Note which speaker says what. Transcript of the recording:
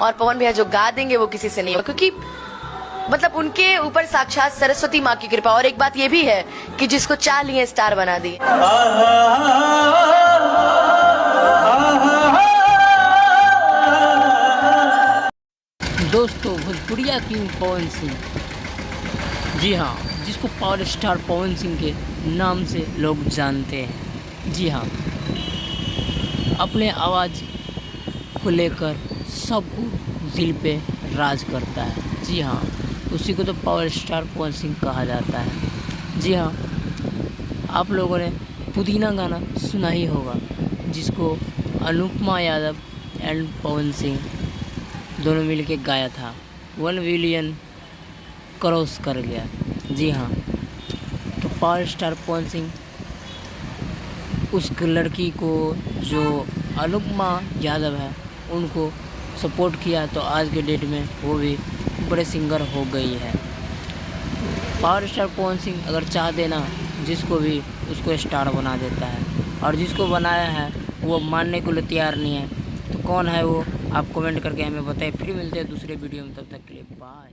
Speaker 1: और पवन भैया जो गा देंगे वो किसी से नहीं होगा, क्योंकि मतलब उनके ऊपर साक्षात सरस्वती माँ की कृपा। और एक बात ये भी है कि जिसको चाह लिए स्टार बना दिए।
Speaker 2: दोस्तों, भोजपुरिया किंग पवन सिंह, जी हाँ, जिसको पावर स्टार पवन सिंह के नाम से लोग जानते हैं। जी हाँ, अपने आवाज़ को लेकर सबको दिल पे राज करता है। जी हाँ, उसी को तो पावर स्टार पवन सिंह कहा जाता है। जी हाँ, आप लोगों ने पुदीना गाना सुना ही होगा, जिसको अनुपमा यादव एंड पवन सिंह दोनों मिलके गाया था। 1 बिलियन क्रॉस कर गया। जी हाँ, तो पावर स्टार पवन सिंह उस लड़की को जो अनुपमा यादव है उनको सपोर्ट किया, तो आज के डेट में वो भी बड़े सिंगर हो गई है। पावर स्टार पवन सिंह अगर चाह देना जिसको भी, उसको स्टार बना देता है, और जिसको बनाया है वो मानने को लिए तैयार नहीं है। तो कौन है वो, आप कमेंट करके हमें बताएं। फिर मिलते हैं दूसरे वीडियो में, तब तक के लिए बाय।